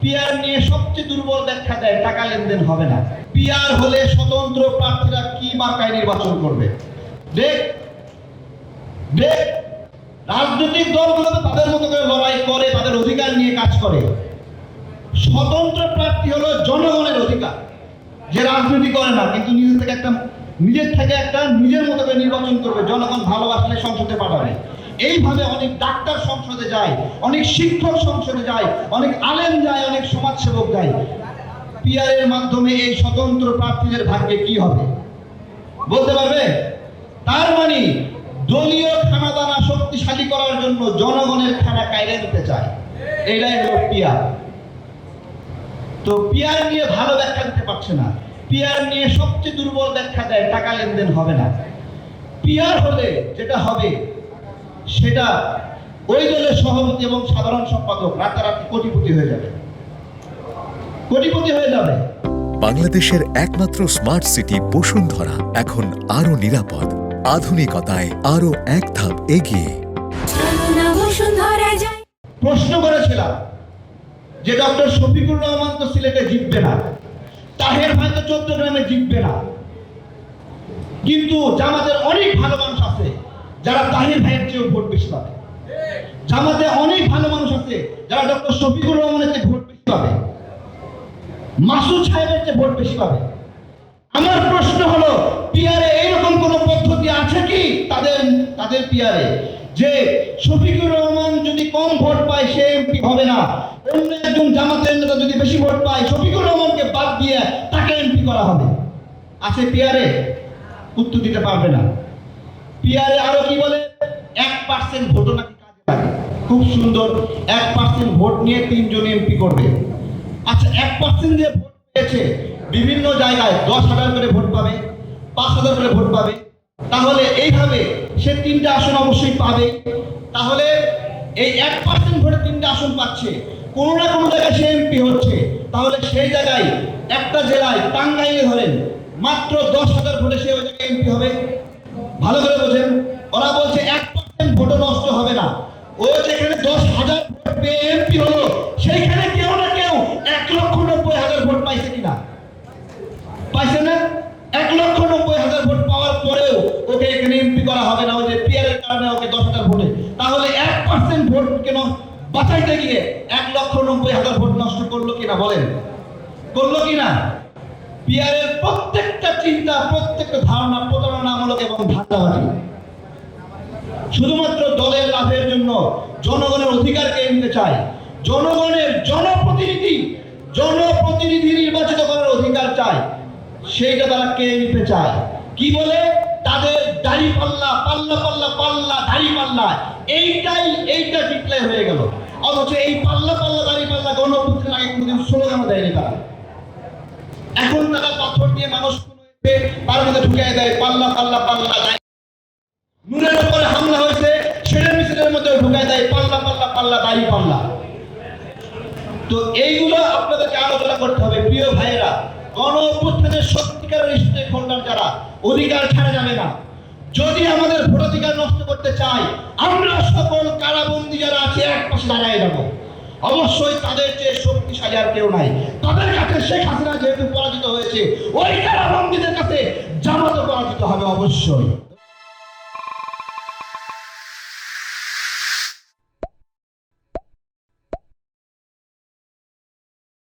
PR নিয়ে সবচেয়ে দুর্বল ব্যাখ্যা দেয় টাকা লেনদেন হবে না। পিআর হলে স্বতন্ত্র প্রার্থীরা কি মার্কায় নির্বাচন করবে। দেখ দেখ রাজনৈতিক দলগুলো তাদের মতো করে লড়াই করে, তাদের অধিকার নিয়ে কাজ করে। স্বতন্ত্র প্রার্থী হলো জনগণের অধিকার, যে রাজনীতি করে না কিন্তু নিজের থেকে একটা নিজের মতো করে নির্বাচন করবে, জনগণ ভালোবাসলে সংসদে পাঠাবে। এইভাবে অনেক ডাক্তার সংসদে যায়, অনেক শিক্ষক সংসদে যায়, অনেক আলেম যায়, অনেক সমাজসেবক যায়। পিআর এর মাধ্যমে এই স্বতন্ত্র প্রার্থীদের ভাগ্যে কি হবে বলতে পারবে? তার মানে দলীয় খানাদানা শক্তিশালী করার জন্য জনগণের খানা কাইরে নিতে চায়। এইটাই হলো পিআর। তো পিআর নিয়ে ভালো ব্যাখ্যা দিতে পারছে না। পিআর নিয়ে সবচেয়ে দুর্বল ব্যাখ্যা দেয় টাকা লেনদেন হবে না। পিআর হলে যেটা হবে সেটা ওই দলের সভাপতি এবং সাধারণ সম্পাদক রাতারাতি কোটিপতি হয়ে যাবে, কোটিপতি হয়ে যাবে। বাংলাদেশের একমাত্র স্মার্ট সিটি বসুন্ধরা এখন আরো নিরাপদ, আধুনিকতায় আরো এক ধাপ এগিয়ে। প্রশ্ন করেছিলাম যে ডক্টর শফিকুর রহমান তো সিলেটে জিতবে না, তাহের ভাই তো চট্টগ্রামে জিতবে না, কিন্তু জামাতের অনেক ভালো মানুষ আছে যারা তাহের ভাইয়ের চেয়েও ভোট বেশি পাবে। জামাতে অনেক ভালো মানুষ আছে যারা ডক্টর শফিকুর রহমানের চেয়ে ভোট বেশি পাবে, মাসুদ সাহেবের চেয়ে ভোট বেশি পাবে। আমার প্রশ্ন হলো, পিআরে এইরকম কোন পদ্ধতি আছে কি তাদের পিআরে যে শফিকুর রহমান যদি কম ভোট পায় সে এমপি হবে না, অন্য একজন জামাতের নেতা যদি বেশি ভোট পায় শফিকুর রহমানকে বাদ দিয়ে তাকে এমপি করা হবে? আছে পিআরে? উত্তর দিতে পারবে না। পিআরে আরো কি বলে, 1% ভোটও নাকি কাজে লাগে। খুব সুন্দর, 1% ভোট নিয়ে 3 জন এমপি করবে। আচ্ছা, 1% যে ভোট পেয়েছে বিভিন্ন জায়গায় 10,000 করে ভোট পাবে, 5,000 করে ভোট পাবে, তাহলে এইভাবে সে 3টা আসন অবশ্যই পাবে। তাহলে এই 1% ভোটে 3টা আসন পাচ্ছে, কোনো না কোনো জায়গায় সে এমপি হচ্ছে। তাহলে সেই জায়গায় একটা জেলায় টাঙ্গাইলে ধরেন মাত্র 10,000 ভোটে সে ওই জায়গায় এমপি হবে। ভালো করে বোঝেন, ওরা বলছে 1% ভোটও নষ্ট হবে না। ও যেখানে 10,000 ভোট পেয়ে এমপি হলো সেইখানে কেউ না কেউ 1,90,000 ভোট পাইছে কিনা? পাইছে না? 1,90,000 ভোট পাওয়ার পরেও ওকে এখানে এমপি করা হবে না, ওই যে পিআর এর কারণে ওকে 10,000 ভোটে। তাহলে 1% ভোট কেন বাঁচাইতে গিয়ে 1,90,000 ভোট নষ্ট করলো কিনা বলেন? করলো কিনা? পিআর এর প্রত্যেকটা চিন্তা, প্রত্যেকটা ধারণা প্রতারণামূলক এবং ধান্দাবাজি। শুধুমাত্র দলের লাভের জন্য জনগণের অধিকারকে নিতে চায়। জনগণের জনপ্রতিনিধি নির্বাচিত করার অধিকার চায়, সেইটা তারা কে নিতে চায়? কি বলে? তাদের দাড়ি পাল্লা দাড়ি পাল্লা, এইটা জিতলে হয়ে গেল। অথচ এই পাল্লা দাড়ি পাল্লা গণঅভ্যুত্থানের আগে কোনোদিন স্লোগানও দেয়নি তারা। এখন তারা পাথর দিয়ে মানুষ তার মধ্যে ঢুকিয়ে দেয় পাল্লা নুনের উপরে হামলা হয়েছে সেটা মিছিলের মধ্যে ঢুকিয়ে দেয় পাল্লা দাড়ি পাল্লা। তো এইগুলো আপনাদেরকে আলোচনা করতে হবে প্রিয় ভাইয়েরা। গণঅভ্যুত্থানের সত্যিকারের স্টেক হোল্ডার যারা, অধিকার ছাড়া যাবে না। যদি আমাদের ভোটাধিকার নষ্ট করতে চাই, আমরা সকল কারাবন্দী যারা আছে এক পাশে দাঁড়ায় যাব। অবশ্যই তাদের চেয়ে শক্তিশালী আর কেউ নাই। তাদের কাছে শেখ হাসিনা যেহেতু পরাজিত হয়েছে, ওই কারাবন্দীদের কাছে জামাতও পরাজিত হবে অবশ্যই।